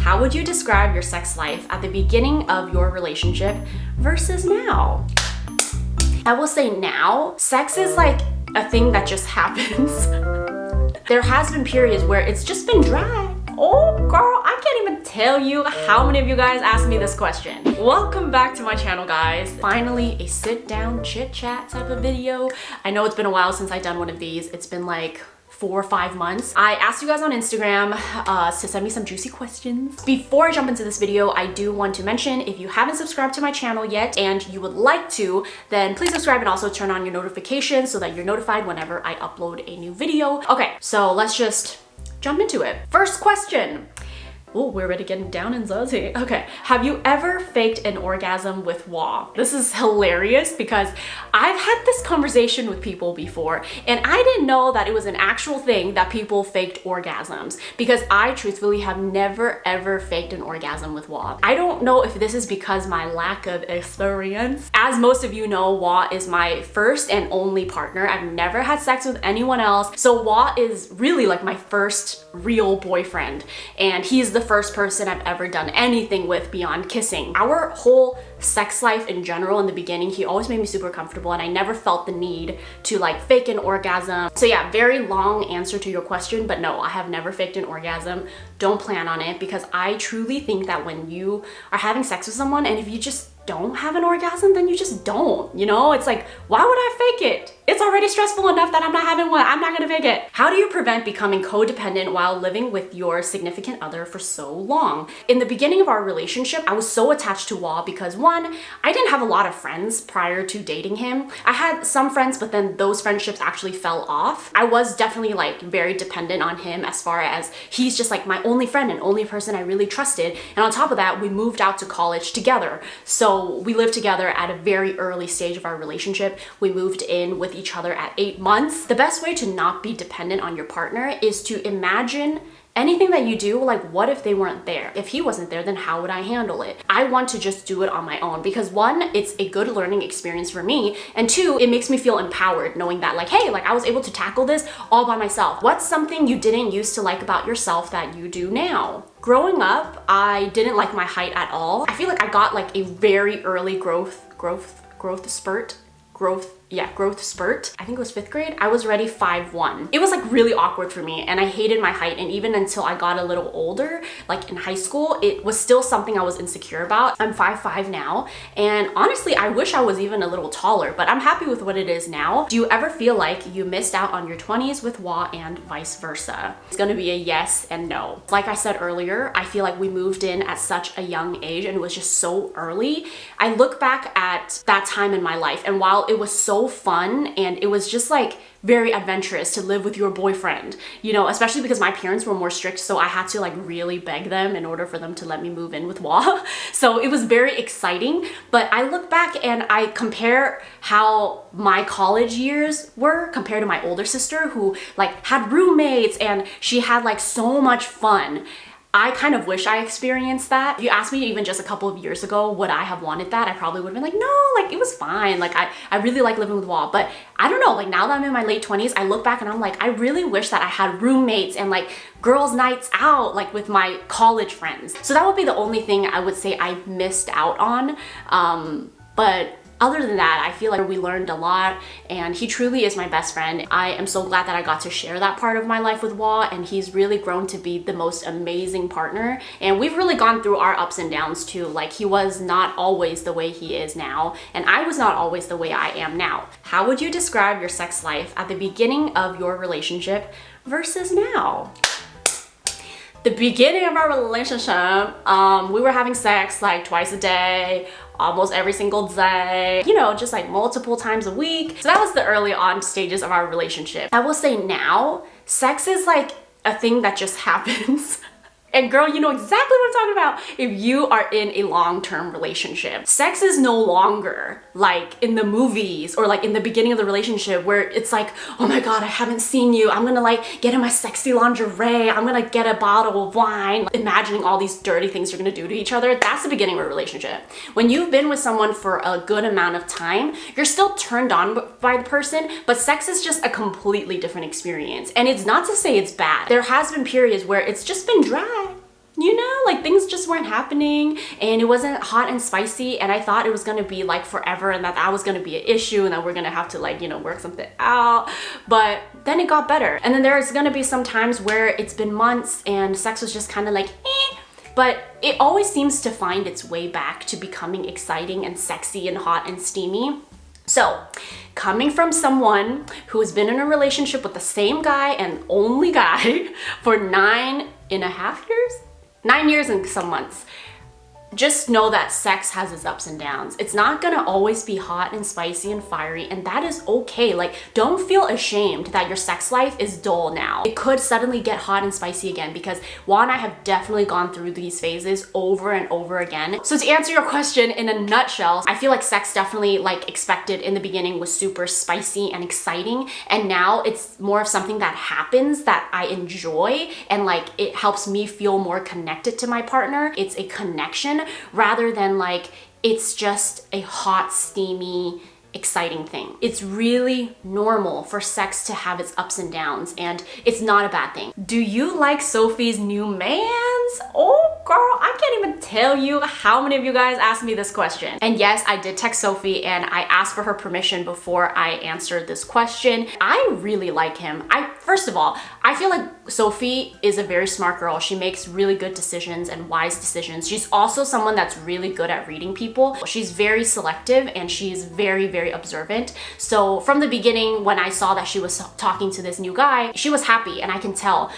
How would you describe your sex life at the beginning of your relationship versus now? I will say now, sex is like a thing that just happens. There has been periods where it's just been dry. Oh girl, I can't even tell you how many of you guys asked me this question. Welcome back to my channel, guys. Finally, a sit down chit chat type of video. I know it's been a while since I've done one of these. It's been like 4 or 5 months. I asked you guys on Instagram to send me some juicy questions. Before I jump into this video, I do want to mention, if you haven't subscribed to my channel yet and you would like to, then please subscribe and also turn on your notifications so that you're notified whenever I upload a new video. Okay, so let's just jump into it. First question. Oh, we're already getting down and zazzy. Okay, have you ever faked an orgasm with WA? This is hilarious because I've had this conversation with people before and I didn't know that it was an actual thing that people faked orgasms, because I truthfully have never ever faked an orgasm with WA. I don't know if this is because my lack of experience. As most of you know, WA is my first and only partner. I've never had sex with anyone else. So WA is really like my first real boyfriend, and he's the first person I've ever done anything with beyond kissing. Our whole sex life in general, in the beginning, he always made me super comfortable and I never felt the need to like fake an orgasm. So yeah, very long answer to your question, but no, I have never faked an orgasm. Don't plan on it, because I truly think that when you are having sex with someone and if you just don't have an orgasm, then you just don't, you know? It's like, why would I fake it? It's already stressful enough that I'm not having one. I'm not gonna fake it. How do you prevent becoming codependent while living with your significant other for so long? In the beginning of our relationship, I was so attached to Wah because one, I didn't have a lot of friends prior to dating him. I had some friends, but then those friendships actually fell off. I was definitely like very dependent on him, as far as he's just like my only friend and only person I really trusted. And on top of that, we moved out to college together. So we lived together at a very early stage of our relationship. We moved in with each other at 8 months. The best way to not be dependent on your partner is to imagine anything that you do, like what if they weren't there? If he wasn't there, then how would I handle it? I want to just do it on my own because one, it's a good learning experience for me, and two, it makes me feel empowered knowing that like, hey, like I was able to tackle this all by myself. What's something you didn't used to like about yourself that you do now? Growing up, I didn't like my height at all. I feel like I got like a very early growth spurt. I think it was 5th grade. I was already 5'1". It was like really awkward for me and I hated my height, and even until I got a little older, like in high school, it was still something I was insecure about. I'm 5'5" now, and honestly, I wish I was even a little taller, but I'm happy with what it is now. Do you ever feel like you missed out on your 20s with Wah and vice versa? It's gonna be a yes and no. Like I said earlier, I feel like we moved in at such a young age and it was just so early. I look back at that time in my life, and while it was so fun and it was just like very adventurous to live with your boyfriend, you know, especially because my parents were more strict, so I had to like really beg them in order for them to let me move in with Wah. So it was very exciting, but I look back and I compare how my college years were compared to my older sister, who like had roommates and she had like so much fun. I kind of wish I experienced that. If you asked me even just a couple of years ago, would I have wanted that? I probably would have been like, no, like it was fine. Like I really like living with Wah, but I don't know, like now that I'm in my late 20s, I look back and I'm like, I really wish that I had roommates and like girls' nights out, like with my college friends. So that would be the only thing I would say I missed out on. But other than that, I feel like we learned a lot and he truly is my best friend. I am so glad that I got to share that part of my life with Wah, and he's really grown to be the most amazing partner. And we've really gone through our ups and downs too. Like he was not always the way he is now, and I was not always the way I am now. How would you describe your sex life at the beginning of your relationship versus now? The beginning of our relationship, we were having sex like twice a day, almost every single day, you know, just like multiple times a week. So that was the early on stages of our relationship. I will say now, sex is like a thing that just happens. And girl, you know exactly what I'm talking about if you are in a long-term relationship. Sex is no longer like in the movies or like in the beginning of the relationship where it's like, oh my God, I haven't seen you. I'm gonna like get in my sexy lingerie. I'm gonna get a bottle of wine. Imagining all these dirty things you're gonna do to each other. That's the beginning of a relationship. When you've been with someone for a good amount of time, you're still turned on by the person, but sex is just a completely different experience. And it's not to say it's bad. There has been periods where it's just been dry. you know, like things just weren't happening and it wasn't hot and spicy, and I thought it was gonna be like forever and that was gonna be an issue and that we're gonna have to like, you know, work something out. But then it got better. And then there's gonna be some times where it's been months and sex was just kind of like, eh. But it always seems to find its way back to becoming exciting and sexy and hot and steamy. So, coming from someone who has been in a relationship with the same guy and only guy for 9.5 years? 9 years and some months. Just know that sex has its ups and downs. It's not gonna always be hot and spicy and fiery, and that is okay. Like, don't feel ashamed that your sex life is dull now. It could suddenly get hot and spicy again, because Juan and I have definitely gone through these phases over and over again. So to answer your question in a nutshell, I feel like sex definitely, like expected in the beginning, was super spicy and exciting, and now it's more of something that happens that I enjoy, and like it helps me feel more connected to my partner. It's a connection rather than like it's just a hot, steamy, exciting thing. It's really normal for sex to have its ups and downs, and it's not a bad thing. Do you like Sophie's new mans? Oh girl, I can't even tell you how many of you guys asked me this question. And yes, I did text Sophie and I asked for her permission before I answered this question. I really like him. First of all, I feel like Sophie is a very smart girl. She makes really good decisions and wise decisions. She's also someone that's really good at reading people. She's very selective and she's very, very observant. So from the beginning, when I saw that she was talking to this new guy, she was happy, and I can tell.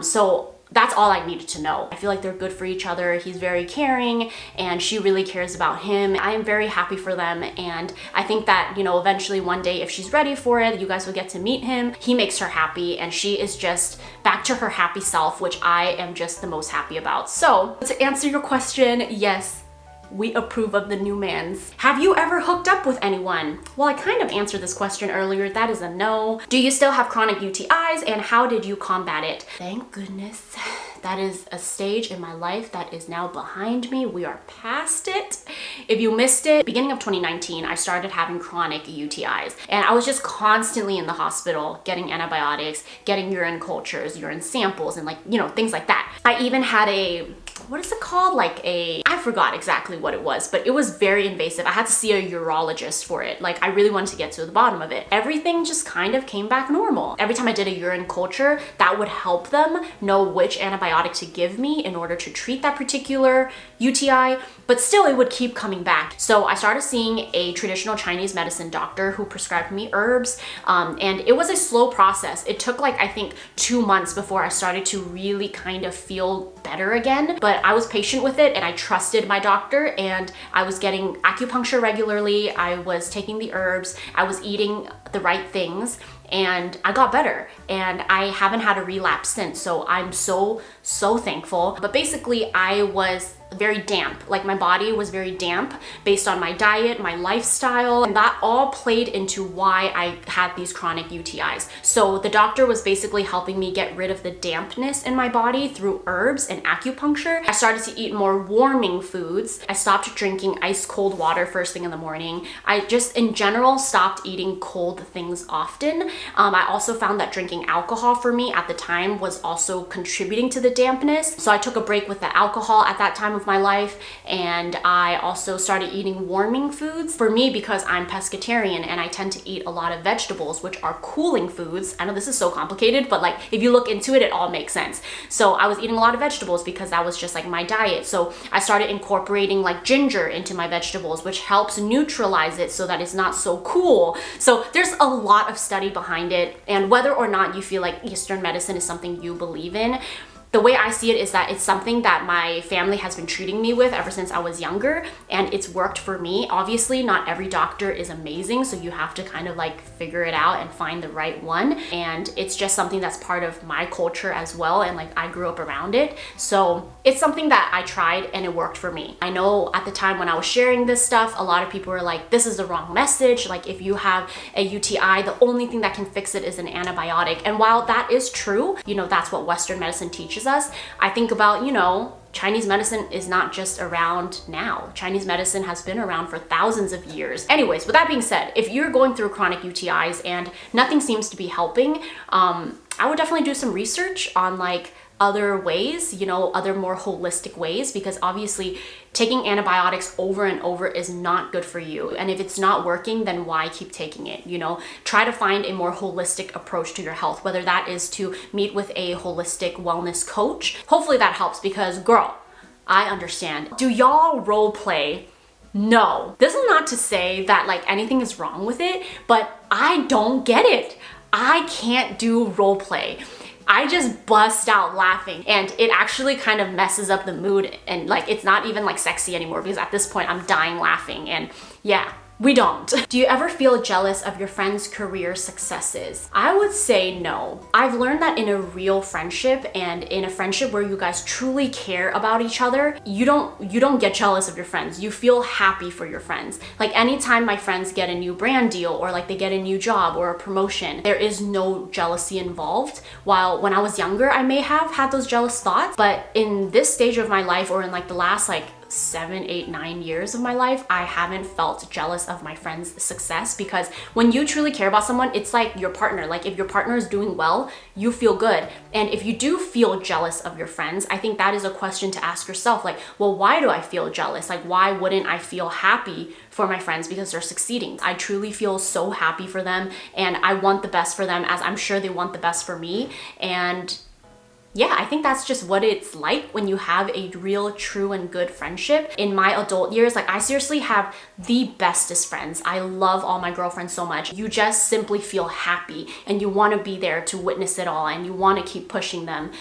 So that's all I needed to know. I feel like they're good for each other. He's very caring and she really cares about him. I am very happy for them, and I think that, you know, eventually one day if she's ready for it, you guys will get to meet him. He makes her happy and she is just back to her happy self, which I am just the most happy about. So to answer your question, yes, we approve of the new mans. Have you ever hooked up with anyone? Well, I kind of answered this question earlier. That is a no. Do you still have chronic UTIs, and how did you combat it? Thank goodness. That is a stage in my life that is now behind me. We are past it. If you missed it, beginning of 2019, I started having chronic UTIs, and I was just constantly in the hospital getting antibiotics, getting urine cultures, urine samples, and like, you know, things like that. I even had what is it called? I forgot exactly what it was, but it was very invasive. I had to see a urologist for it. Like, I really wanted to get to the bottom of it. Everything just kind of came back normal. Every time I did a urine culture, that would help them know which antibiotic to give me in order to treat that particular UTI, but still it would keep coming back. So I started seeing a traditional Chinese medicine doctor who prescribed me herbs, and it was a slow process. It took like, I think 2 months before I started to really kind of feel better again, but I was patient with it and I trusted my doctor, and I was getting acupuncture regularly. I was taking the herbs, I was eating the right things, and I got better, and I haven't had a relapse since. So I'm so thankful. But basically I was very damp. Like, my body was very damp based on my diet, my lifestyle, and that all played into why I had these chronic UTIs. So the doctor was basically helping me get rid of the dampness in my body through herbs and acupuncture. I started to eat more warming foods. I stopped drinking ice cold water first thing in the morning. I just in general stopped eating cold things often. I also found that drinking alcohol for me at the time was also contributing to the dampness. So I took a break with the alcohol at that time of my life, and I also started eating warming foods. For me, because I'm pescatarian and I tend to eat a lot of vegetables, which are cooling foods. I know this is so complicated, but like if you look into it, it all makes sense. So I was eating a lot of vegetables because that was just like my diet. So I started incorporating like ginger into my vegetables, which helps neutralize it so that it's not so cool. So there's a lot of study behind it, and whether or not you feel like Eastern medicine is something you believe in, the way I see it is that it's something that my family has been treating me with ever since I was younger, and it's worked for me. Obviously, not every doctor is amazing, so you have to kind of like figure it out and find the right one. And it's just something that's part of my culture as well, and like I grew up around it. So it's something that I tried and it worked for me. I know at the time when I was sharing this stuff, a lot of people were like, this is the wrong message. Like, if you have a UTI, the only thing that can fix it is an antibiotic. And while that is true, you know, that's what Western medicine teaches us. I think about, you know, Chinese medicine is not just around now. Chinese medicine has been around for thousands of years. Anyways, with that being said, if you're going through chronic UTIs and nothing seems to be helping, I would definitely do some research on like other ways, you know, other more holistic ways, because obviously taking antibiotics over and over is not good for you. And if it's not working, then why keep taking it? You know, try to find a more holistic approach to your health, whether that is to meet with a holistic wellness coach. Hopefully that helps, because girl, I understand. Do y'all role play? No. This is not to say that like anything is wrong with it, but I don't get it. I can't do role play. I just bust out laughing, and it actually kind of messes up the mood, and like it's not even like sexy anymore, because at this point I'm dying laughing. And yeah, we don't. Do you ever feel jealous of your friends' career successes? I would say no. I've learned that in a real friendship, and in a friendship where you guys truly care about each other, you don't get jealous of your friends. You feel happy for your friends. Like anytime my friends get a new brand deal, or like they get a new job or a promotion, there is no jealousy involved. While when I was younger, I may have had those jealous thoughts, but in this stage of my life, or in like the last like 7, 8, 9 years of my life, I haven't felt jealous of my friends' success, because when you truly care about someone, it's like your partner. Like if your partner is doing well, you feel good. And if you do feel jealous of your friends, I think that is a question to ask yourself, like, well, why do I feel jealous? Like, why wouldn't I feel happy for my friends because they're succeeding? I truly feel so happy for them, and I want the best for them, as I'm sure they want the best for me. And yeah, I think that's just what it's like when you have a real, true, and good friendship. In my adult years, like I seriously have the bestest friends. I love all my girlfriends so much. You just simply feel happy, and you want to be there to witness it all, and you want to keep pushing them.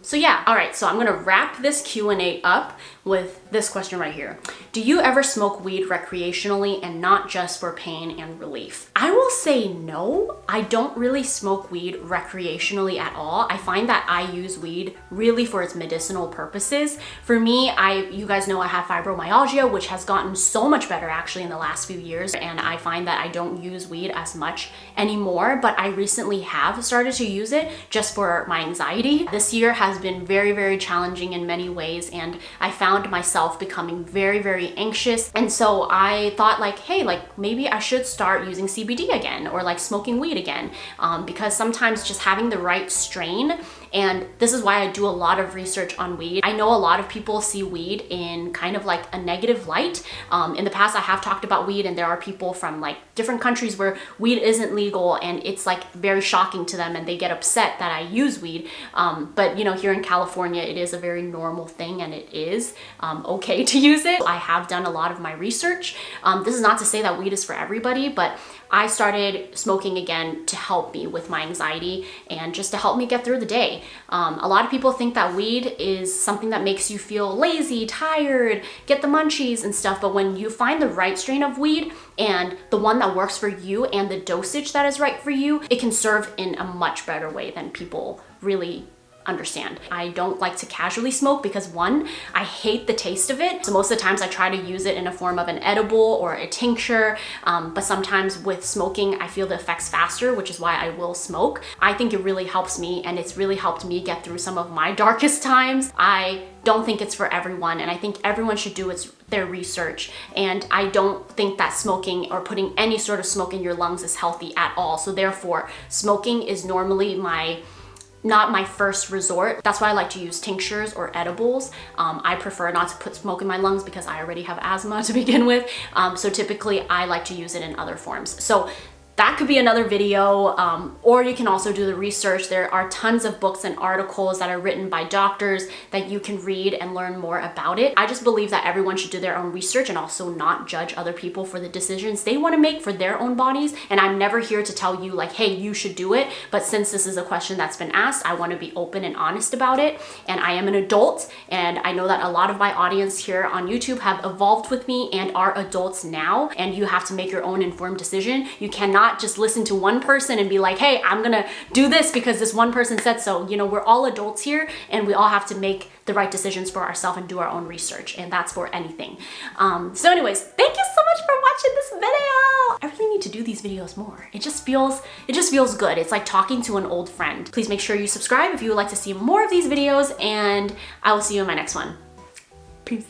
So yeah, all right, so I'm gonna wrap this Q&A up with this question right here. Do you ever smoke weed recreationally and not just for pain and relief? I will say no. I don't really smoke weed recreationally at all. I find that I use weed really for its medicinal purposes. For me, you guys know I have fibromyalgia, which has gotten so much better actually in the last few years, and I find that I don't use weed as much anymore, but I recently have started to use it just for my anxiety. This year has been very, very challenging in many ways, and I found myself becoming very, very anxious. And so I thought like, hey, like maybe I should start using CBD again, or like smoking weed again, because sometimes just having the right strain, and this is why I do a lot of research on weed. I know a lot of people see weed in kind of like a negative light. In the past, I have talked about weed, and there are people from like different countries where weed isn't legal, and it's like very shocking to them, and they get upset that I use weed. But you know, here in California, it is a very normal thing, and it is okay to use it. I have done a lot of my research. This is not to say that weed is for everybody, but I started smoking again to help me with my anxiety and just to help me get through the day. A lot of people think that weed is something that makes you feel lazy, tired, get the munchies and stuff, but when you find the right strain of weed and the one that works for you and the dosage that is right for you, it can serve in a much better way than people really understand. I don't like to casually smoke because one, I hate the taste of it. So most of the times I try to use it in a form of an edible or a tincture, but sometimes with smoking, I feel the effects faster, which is why I will smoke. I think it really helps me, and it's really helped me get through some of my darkest times. I don't think it's for everyone, and I think everyone should do their research, and I don't think that smoking or putting any sort of smoke in your lungs is healthy at all. So therefore, smoking is normally not my first resort. That's why I like to use tinctures or edibles. I prefer not to put smoke in my lungs because I already have asthma to begin with. So typically I like to use it in other forms. So that could be another video, or you can also do the research. There are tons of books and articles that are written by doctors that you can read and learn more about it. I just believe that everyone should do their own research and also not judge other people for the decisions they want to make for their own bodies. And I'm never here to tell you like, hey, you should do it. But since this is a question that's been asked, I want to be open and honest about it. And I am an adult, and I know that a lot of my audience here on YouTube have evolved with me and are adults now, and you have to make your own informed decision. You cannot just listen to one person and be like, hey, I'm gonna do this because this one person said so. You know, we're all adults here, and we all have to make the right decisions for ourselves and do our own research, and that's for anything. So anyways, thank you so much for watching this video. I really need to do these videos more. It just feels good. It's like talking to an old friend. Please make sure you subscribe if you would like to see more of these videos, and I will see you in my next one. Peace.